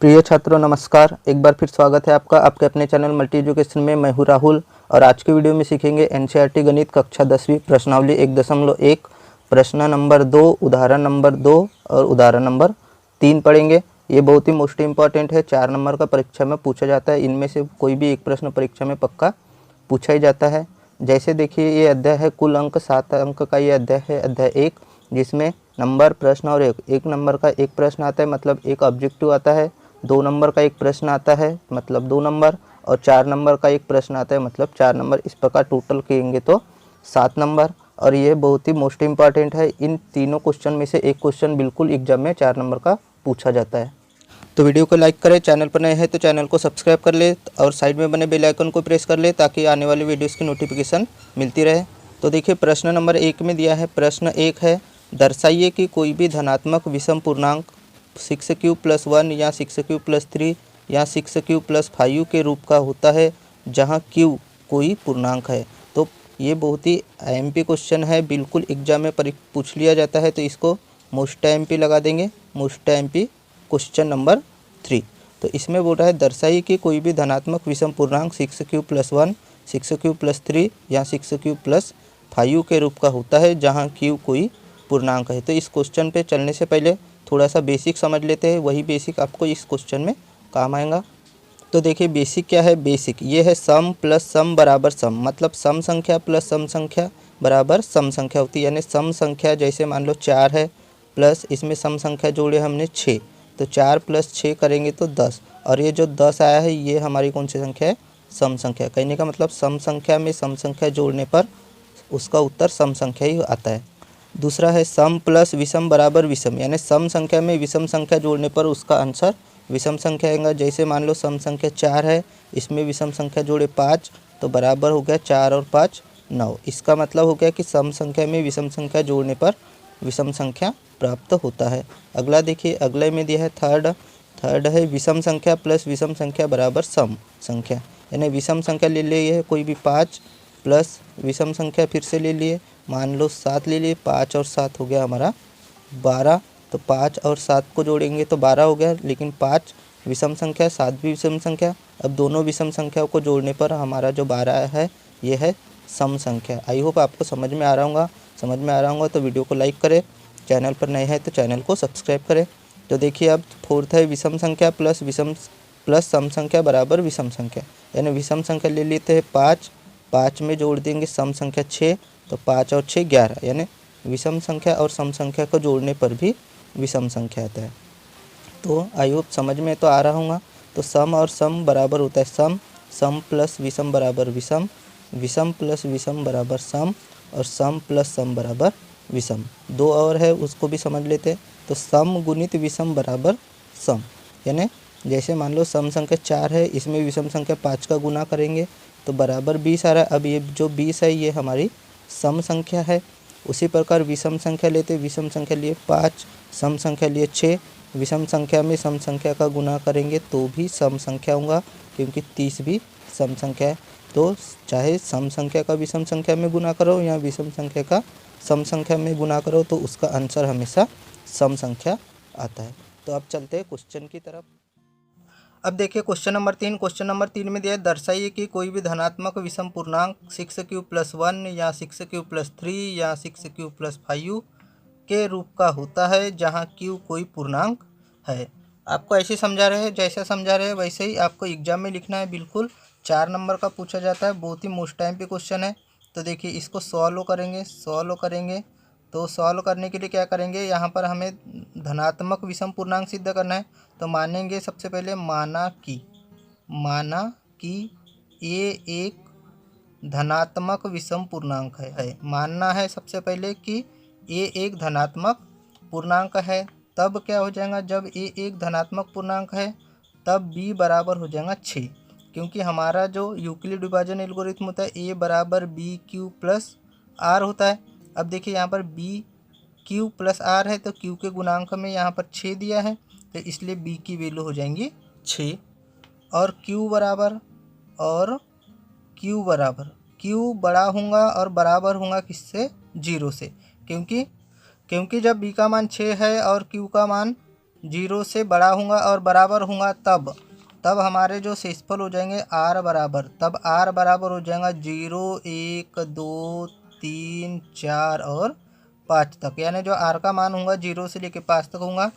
प्रिय छात्रों नमस्कार। एक बार फिर स्वागत है आपका आपके अपने चैनल मल्टी एजुकेशन में। मैं हूं राहुल और आज की वीडियो में सीखेंगे एनसीईआरटी गणित कक्षा 10वीं प्रश्नावली 1.1 प्रश्न नंबर 2 उदाहरण नंबर 2 और उदाहरण नंबर 3 पढ़ेंगे। ये बहुत ही मोस्ट इंपॉर्टेंट है, 4 नंबर का परीक्षा में पूछा जाता है। इनमें से कोई भी एक प्रश्न परीक्षा में पक्का पूछा ही जाता है। जैसे देखिए ये अध्याय है, कुल अंक 7 अंक का ये अध्याय है, अध्याय 1, जिसमें नंबर प्रश्न और एक नंबर का एक प्रश्न आता है, मतलब एक ऑब्जेक्टिव आता है। 2 नंबर का एक प्रश्न आता है, मतलब 2 नंबर, और 4 नंबर का एक प्रश्न आता है, मतलब 4 नंबर। इस प्रकार टोटल कहेंगे तो 7 नंबर। और ये बहुत ही मोस्ट इंपॉर्टेंट है। इन तीनों क्वेश्चन में से एक क्वेश्चन बिल्कुल एग्जाम में 4 नंबर का पूछा जाता है। तो वीडियो को लाइक करें, चैनल पर नए हैं तो चैनल को सब्सक्राइब कर ले और साइड में बने बेल आइकन को प्रेस कर ले ताकि आने वाली वीडियोस की नोटिफिकेशन मिलती रहे। तो देखिए प्रश्न नंबर 1 में दिया है। प्रश्न 1 है, दर्शाइए कि कोई भी धनात्मक विषम पूर्णांक 6q+1 या 6q+3 या 6q+5 के रूप का होता है जहाँ q कोई पूर्णांक है। तो ये बहुत ही आईएमपी क्वेश्चन है, बिल्कुल एग्जाम में पूछ लिया जाता है, तो इसको मोस्ट आईएमपी लगा देंगे। Most IMP question number 3। तो इसमें बोल रहा है दर्शाइए कि कोई भी धनात्मक विषम पूर्णांक 6q+1 6q+3 या 6q+5 के रूप का होता है जहां q कोई पूर्णांक है। तो इस क्वेश्चन पे चलने से पहले थोड़ा सा बेसिक समझ लेते हैं, वही बेसिक आपको इस क्वेश्चन में काम आएगा। तो देखिए बेसिक क्या है। बेसिक ये है सम प्लस सम बराबर सम, मतलब सम संख्या प्लस सम संख्या बराबर सम संख्या होती है। यानी सम संख्या जैसे मान लो 4 है, प्लस इसमें सम संख्या जोड़े हमने 6, तो 4 + 6 करेंगे तो 10, और ये जो 10 आया है ये हमारी कौन सी संख्या है, सम संख्या। कहने का मतलब सम संख्या में सम संख्या जोड़ने पर उसका उत्तर सम संख्या ही आता है। दूसरा है सम प्लस विषम बराबर विषम, यानी सम संख्या में विषम संख्या जोड़ने पर उसका आंसर विषम संख्या आएगा। जैसे मान लो सम संख्या 4 है, इसमें विषम संख्या जोड़े 5, तो बराबर हो गया 4 और 5 9। इसका मतलब हो गया कि सम संख्या में विषम संख्या जोड़ने पर विषम संख्या प्राप्त होता है। अगला देखिए, अगले में दिया है थर्ड है विषम संख्या प्लस विषम संख्या बराबर सम संख्या। यानी विषम संख्या ले लिए कोई भी 5 प्लस विषम संख्या फिर से ले लिए, मान लो 7 ले लिए, 5 और 7 हो गया हमारा 12। तो 5 और 7 को जोड़ेंगे तो 12 हो गया, लेकिन 5 विषम संख्या, 7 भी विषम संख्या। अब दोनों विषम संख्याओं को जोड़ने पर हमारा जो 12 है ये है सम संख्या। आई होप आपको समझ में आ रहा होगा। समझ में आ रहा होगा तो वीडियो को लाइक करें, चैनल पर नए हैं तो चैनल को सब्सक्राइब करें। तो देखिए अब फोर्थ है विषम संख्या प्लस सम संख्या बराबर विषम संख्या। यानी विषम संख्या ले लेते हैं 5 में जोड़ देंगे सम संख्या 6, तो 5 और 6 11, यानी विषम संख्या और सम संख्या को जोड़ने पर भी विषम संख्या आता है। तो आई होप समझ में तो आ रहा होगा। तो सम और सम बराबर होता है सम प्लस विषम बराबर विषम, विषम प्लस विषम बराबर सम, और सम प्लस सम बराबर विषम। दो और है उसको भी समझ लेते हैं। तो सम गुणित विषम बराबर सम, यानी जैसे मान लो सम संख्या 4 है, इसमें विषम संख्या 5 का गुना करेंगे तो बराबर 20 आ रहा है। अब ये जो 20 है ये हमारी सम संख्या है। उसी प्रकार विषम संख्या लेते, विषम संख्या लिए 5, सम संख्या लिए 6, विषम संख्या में सम संख्या का गुना करेंगे तो भी सम संख्या होगा, क्योंकि 30 भी सम संख्या है। तो चाहे सम संख्या का विषम संख्या में गुना करो या विषम संख्या का सम संख्या में गुना करो, तो उसका आंसर हमेशा सम संख्या आता है। तो अब चलते हैं क्वेश्चन की तरफ। अब देखिए क्वेश्चन नंबर 3। क्वेश्चन नंबर 3 में दिया है दर्शाइए कि कोई भी धनात्मक विषम पूर्णांक 6q+1 या 6q+3 या 6q+5 के रूप का होता है जहां q कोई पूर्णांक है। आपको ऐसे समझा रहे हैं, जैसा समझा रहे हैं वैसे ही आपको एग्जाम में लिखना है। बिल्कुल 4 नंबर का पूछा जाता है, बहुत ही मोस्ट टाइम पे क्वेश्चन है। तो देखिए इसको सॉल्व करेंगे। तो सॉल्व करने के लिए क्या करेंगे, यहाँ पर हमें धनात्मक विषम पूर्णांक सिद्ध करना है। तो मानेंगे सबसे पहले माना कि ये एक धनात्मक विषम पूर्णांक है। मानना है सबसे पहले कि ये एक धनात्मक पूर्णांक है। तब क्या हो जाएगा, जब ये एक धनात्मक पूर्णांक है तब b बराबर हो जाएगा 6, क्योंकि हमारा जो यूक्लिड विभाजन एल्गोरिथम होता है a बराबर bq+r होता है। अब देखिए यहाँ पर bq+r है, तो q के गुणांक में यहाँ पर 6 दिया है, तो इसलिए b की वैल्यू हो जाएंगी 6। और q बड़ा होगा और बराबर होगा किससे, 0 से, क्योंकि जब b का मान 6 है और q का मान जीरो से बड़ा होगा और बराबर होगा तब हमारे जो शेषफल हो जाएंगे आर बराबर, तब आर बराबर हो जाएगा 0 1 2 3 4 और 5 तक। यानी जो आर का मान होगा 0 से लेके 5 तक होगा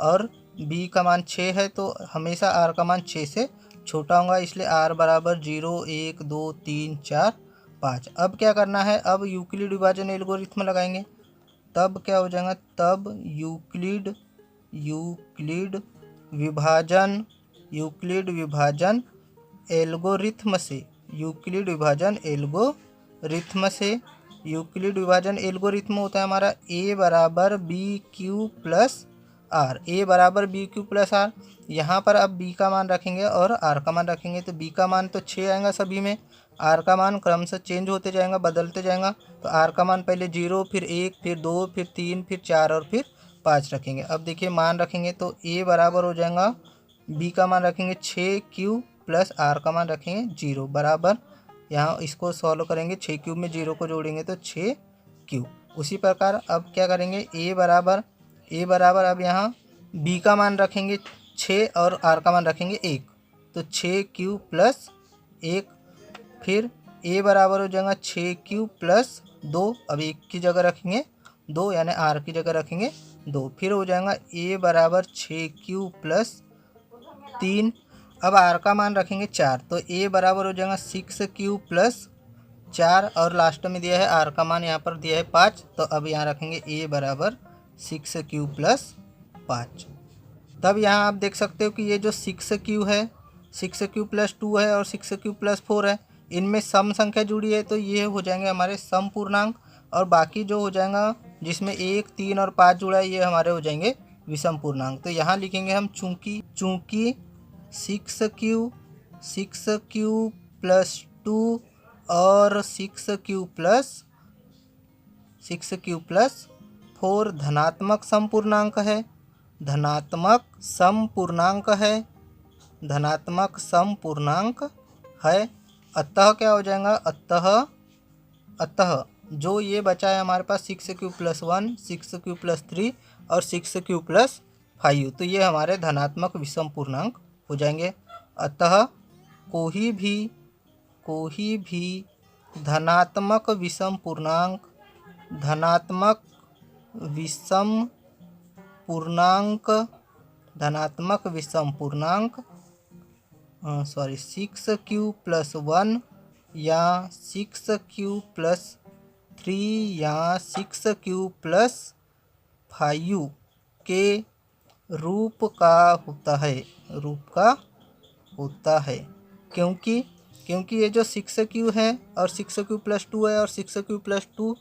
और बी का मान 6 है तो हमेशा आर का मान 6 से छोटा होगा, इसलिए आर बराबर 0 1 2 3 4 5। अब क्या करना है, अब यूक्लिड विभाजन एल्गोरिथम लगाएंगे। तब क्या हो जाएगा, तब यूक्लिड विभाजन एल्गोरिथम से यूक्लिड विभाजन एल्गोरिथम होता है हमारा ए बराबर बी क्यू प्लस आर। ए बराबर बी क्यू प्लस आर, यहाँ पर अब बी का मान रखेंगे और आर का मान रखेंगे तो बी का मान तो 6 आएगा सभी में, आर का मान क्रमशः चेंज होते जाएगा, बदलते जाएगा। तो आर का मान पहले 0 फिर 1 फिर 2 फिर 3 फिर 4 और फिर 5 रखेंगे। अब देखिए मान रखेंगे तो ए बराबर हो जाएगा, बी का मान रखेंगे 6 क्यू प्लस आर का मान रखेंगे 0 बराबर, यहाँ इसको सॉल्व करेंगे 6 क्यू में 0 को जोड़ेंगे तो 6 क्यू। उसी प्रकार अब क्या करेंगे, ए बराबर अब यहाँ बी का मान रखेंगे 6 और आर का मान रखेंगे 1 तो 6 क्यू प्लस 1, फिर ए बराबर हो जाएगा 6 क्यू प्लस 2, अब 1 की जगह रखेंगे 2 यानी आर की जगह रखेंगे 2, फिर हो जाएगा ए बराबर 6 क्यू प्लस 3, अब आर का मान रखेंगे 4 तो ए बराबर हो जाएगा 6 क्यू प्लस 4 और लास्ट में दिया है आर का मान यहाँ पर दिया है 5 तो अब यहाँ रखेंगे ए बराबर 6 क्यू प्लस 5। तब यहाँ आप देख सकते हो कि ये जो 6 क्यू है 6 क्यू प्लस 2 है और 6 क्यू प्लस 4 है, इनमें सम संख्या जुड़ी है तो ये हो जाएंगे हमारे सम पूर्णांक, और बाकी जो हो जाएगा जिसमें 1 3 और 5 जुड़ा है ये हमारे हो जाएंगे विषम पूर्णांक। तो यहाँ लिखेंगे हम चूँकि 6 क्यू प्लस 2 और 6 क्यू प्लस 4 धनात्मक समपूर्णांक है, अतः क्या हो जाएगा, अतः जो ये बचा है हमारे पास 6 क्यू प्लस 1 6 क्यू प्लस 3 और 6 क्यू प्लस 5 तो ये हमारे धनात्मक विषम पूर्णांक हो जाएंगे। अतः कोई भी धनात्मक विषम पूर्णांक 6 क्यू प्लस 1 या 6 क्यू प्लस 3 या 6 क्यू प्लस 5 के रूप का होता है, क्योंकि ये जो 6 क्यू है और 6 क्यू प्लस 2 है और 6 क्यू प्लस 2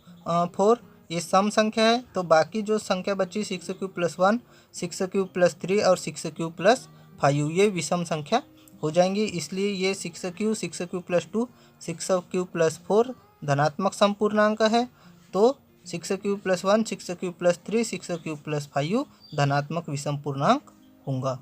4 ये सम संख्या है, तो बाकी जो संख्या बची 6 क्यू प्लस 1 6 क्यू प्लस 3 और 6 क्यू प्लस 5 ये विषम संख्या हो जाएंगी, इसलिए ये 6 क्यू प्लस 2 6 क्यू प्लस 4 धनात्मक समपूर्णांक है, तो 6 Q plus 1 6 Q plus 3 6 Q plus 5 धनात्मक विषम पूर्णांक होगा।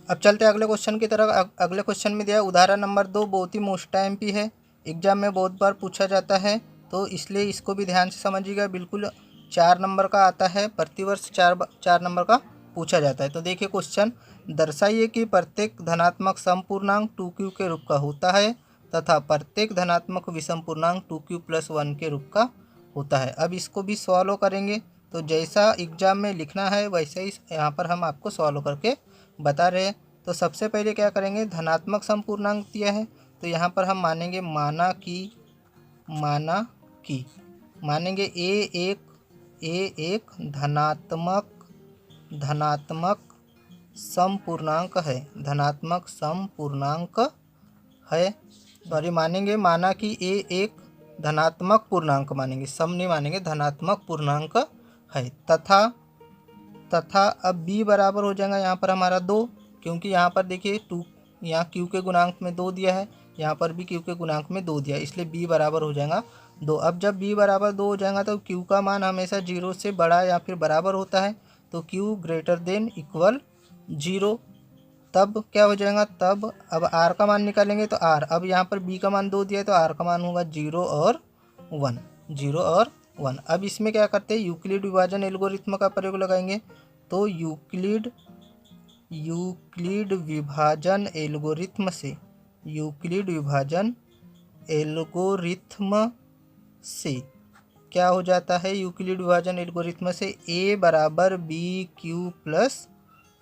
अब चलते हैं अगले क्वेश्चन की तरफ। अगले क्वेश्चन में दिया है उदाहरण नंबर 2 बहुत ही मोस्ट एमपी है, एग्जाम में बहुत बार पूछा जाता है तो इसलिए इसको भी ध्यान से समझिएगा। बिल्कुल 4 नंबर का आता है, प्रतिवर्ष 4 नंबर का पूछा जाता है। तो देखिए क्वेश्चन, दर्शाइए कि प्रत्येक धनात्मक समपूर्णांक 2q के रूप का होता है तथा प्रत्येक धनात्मक विषम पूर्णांक 2q प्लस 1 के रूप का होता है। अब इसको भी सॉल्व करेंगे, तो जैसा एग्जाम में लिखना है वैसे ही यहाँ पर हम आपको सॉल्व करके बता रहे हैं। तो सबसे पहले क्या करेंगे, धनात्मक समपूर्णांक दिया है तो यहाँ पर हम मानेंगे मानेंगे ए एक धनात्मक समपूर्णांक है, सॉरी माना कि ए एक धनात्मक पूर्णांक मानेंगे, सम नहीं मानेंगे, धनात्मक पूर्णांक है। तथा अब b बराबर हो जाएगा यहाँ पर हमारा 2, क्योंकि यहाँ पर देखिए 2 यहाँ q के गुणांक में 2 दिया है, यहाँ पर भी q के गुणांक में 2 दिया है, इसलिए b बराबर हो जाएगा 2। अब जब b बराबर 2 हो जाएगा तो q का मान हमेशा 0 से बड़ा या फिर बराबर होता है, तो q ग्रेटर देन इक्वल 0। तब क्या हो जाएगा, तब अब r का मान निकालेंगे तो r, अब यहाँ पर b का मान 2 दिया है तो r का मान होगा 0 और 1। अब इसमें क्या करते हैं, यूक्लिड विभाजन एल्गोरिथम का प्रयोग लगाएंगे। तो यूक्लिड विभाजन एल्गोरिथ्म से क्या हो जाता है? यूक्लिड विभाजन एल्गोरिथ्म से a बराबर बी क्यू प्लस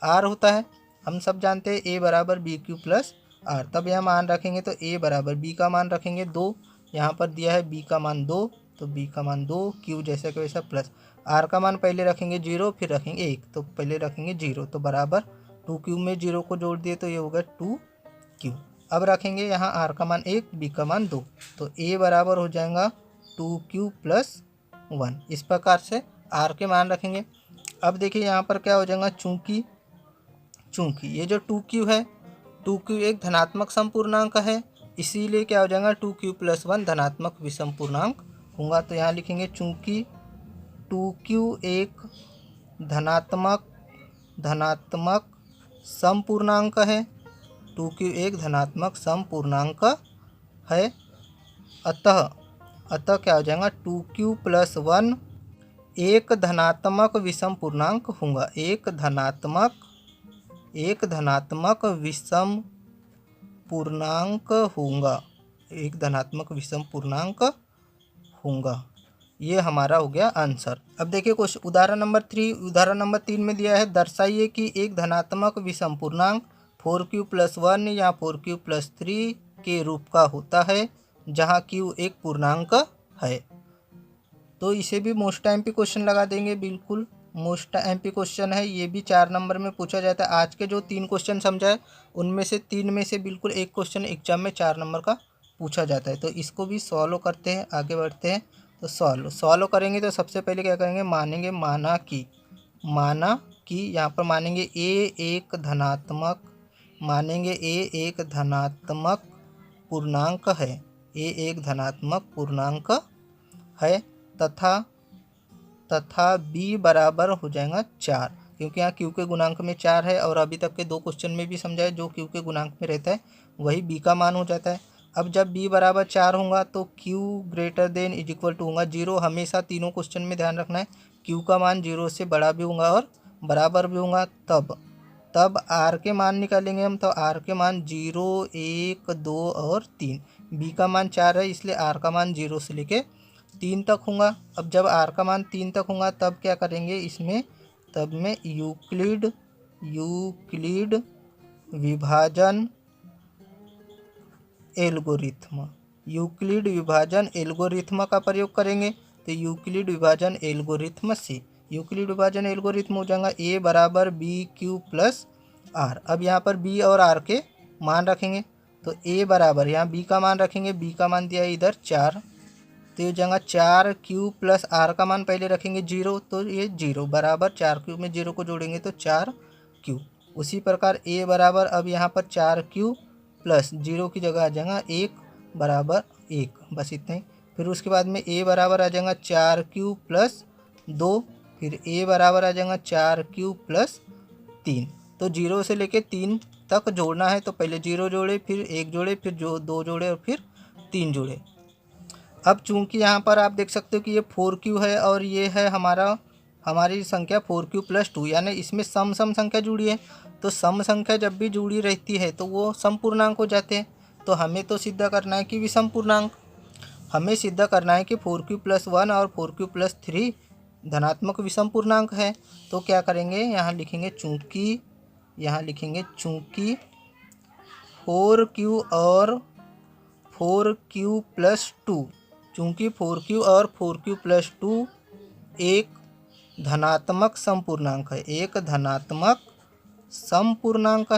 आर होता है। हम सब जानते हैं a बराबर बी क्यू प्लस आर। तब यह मान रखेंगे तो a बराबर b का मान रखेंगे 2, यहाँ पर दिया है b का मान 2, तो b का मान 2, q जैसा कि वैसा प्लस r का मान पहले रखेंगे 0 फिर रखेंगे 1, तो पहले रखेंगे 0 तो बराबर 2q में 0 को जोड़ दिए तो ये हो गया 2q। अब रखेंगे यहाँ r का मान 1, b का मान 2, तो a बराबर हो जाएगा 2q प्लस 1। इस प्रकार से r के मान रखेंगे। अब देखिए यहाँ पर क्या हो जाएगा, चूंकि ये जो 2q है, 2q एक धनात्मक समपूर्णांक है, इसीलिए क्या हो जाएगा 2q प्लस 1 धनात्मक विषम पूर्णांक होगा। तो यहाँ लिखेंगे चूंकि 2q एक धनात्मक समपूर्णांक है, 2q एक धनात्मक समपूर्णांक है, अतः क्या हो जाएगा 2q प्लस 1 एक धनात्मक विषम पूर्णांक होगा, एक धनात्मक विषम पूर्णांक होगा। ये हमारा हो गया आंसर। अब देखिए क्वेश्चन उदाहरण नंबर 3 में दिया है, दर्शाइए कि एक धनात्मक विषम पूर्णांक 4q प्लस 1 या 4q प्लस 3 के रूप का होता है जहाँ q एक पूर्णांक है। तो इसे भी मोस्ट एमपी क्वेश्चन लगा देंगे, बिल्कुल मोस्ट एमपी क्वेश्चन है, ये भी 4 नंबर में पूछा जाता है। आज के जो 3 क्वेश्चन समझाए उनमें से 3 में से बिल्कुल एक क्वेश्चन एग्जाम में 4 नंबर का पूछा जाता है। तो इसको भी सॉल्व करते हैं, आगे बढ़ते हैं। तो सॉल्व करेंगे तो सबसे पहले क्या करेंगे, माना कि यहाँ पर मानेंगे ए एक धनात्मक पूर्णांक है, तथा b बराबर हो जाएगा 4, क्योंकि यहाँ q के गुणांक में 4 है और अभी तक के 2 क्वेश्चन में भी समझाए जो q के गुणांक में रहता है वही b का मान हो जाता है। अब जब b बराबर 4 होगा तो q greater than is equal to होगा 0। हमेशा तीनों क्वेश्चन में ध्यान रखना है, q का मान 0 से बड़ा भी होगा और बराबर भी होगा। तब r के मान निकालेंगे हम, तो r के मान 0, 1, 2 और 3। b का मान 4 है इसलिए r का मान 0 से लेके 3 तक होगा। अब जब r का मान 3 तक होगा तब क्या करेंगे इसमें, तब में यूक्लिड विभाजन एल्गोरिथ्म का प्रयोग करेंगे। तो यूक्लिड विभाजन एल्गोरिथ्म हो जाएगा a बराबर बी क्यू प्लस आर। अब यहाँ पर b और r के मान रखेंगे, तो a बराबर यहाँ b का मान रखेंगे, b का मान दिया है इधर 4, तो ये जगह 4q प्लस r का मान पहले रखेंगे 0, तो ये 0 बराबर 4q में 0 को जोड़ेंगे तो 4q। उसी प्रकार a बराबर अब यहाँ पर 4q प्लस 0 की जगह आ जाएगा 1 बराबर 1, बस इतना ही। फिर उसके बाद में a बराबर आ जाएगा 4q प्लस 2, फिर a बराबर आ जाएगा 4q प्लस 3। तो 0 से लेके 3 तक जोड़ना है, तो पहले 0 जोड़े, फिर 1 जोड़े, फिर 2 जोड़े और फिर 3 जोड़े। अब चूंकि यहाँ पर आप देख सकते हो कि ये 4q है और ये है हमारी संख्या 4q प्लस 2, यानी इसमें सम संख्या जुड़ी है। तो सम संख्या जब भी जुड़ी रहती है तो वो सम पूर्णांक हो जाते हैं। तो हमें तो सिद्ध करना है कि विषम पूर्णांक, हमें सिद्ध करना है कि 4q प्लस 1 और 4q प्लस 3 धनात्मक विषम पूर्णांक है। तो क्या करेंगे, यहाँ लिखेंगे चूंकि 4q और 4q प्लस 2, चूँकि 4q और 4q प्लस 2 एक धनात्मक समपूर्णांक है, एक धनात्मक समपूर्णांक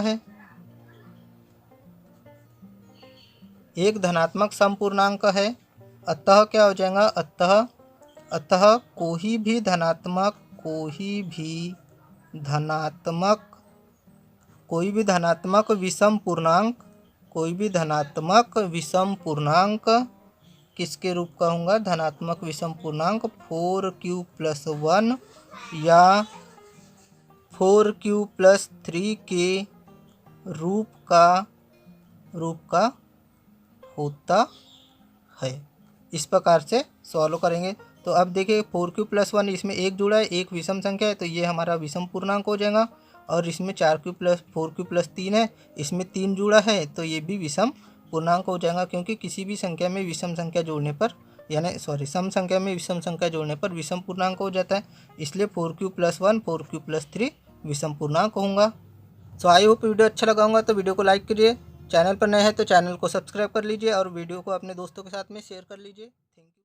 है। अतः क्या हो जाएगा, अतः कोई भी धनात्मक विषम पूर्णांक किसके रूप का होगा, धनात्मक विषम पूर्णांक 4q प्लस 1 या 4q प्लस 3 के रूप का होता है। इस प्रकार से सॉल्व करेंगे। तो तो अब देखिए 4q + 1 इसमें एक जुड़ा है, एक विषम संख्या है, तो ये हमारा विषम पूर्णांक हो जाएगा। और इसमें 4q + 4q + 3 है, इसमें 3 जुड़ा है, तो ये भी विषम पूर्णांक हो जाएगा, क्योंकि किसी भी संख्या में विषम संख्या जोड़ने पर सम संख्या में विषम संख्या जोड़ने पर विषम पूर्णांक हो जाता है। इसलिए 4q + 1 4q + 3 विषम पूर्णांक होगा। सो आई होप वीडियो अच्छा लगा होगा तो वीडियो को लाइक करिए, चैनल पर नए हैं तो चैनल को सब्सक्राइब कर लीजिए और वीडियो को अपने दोस्तों के साथ में शेयर कर लीजिए।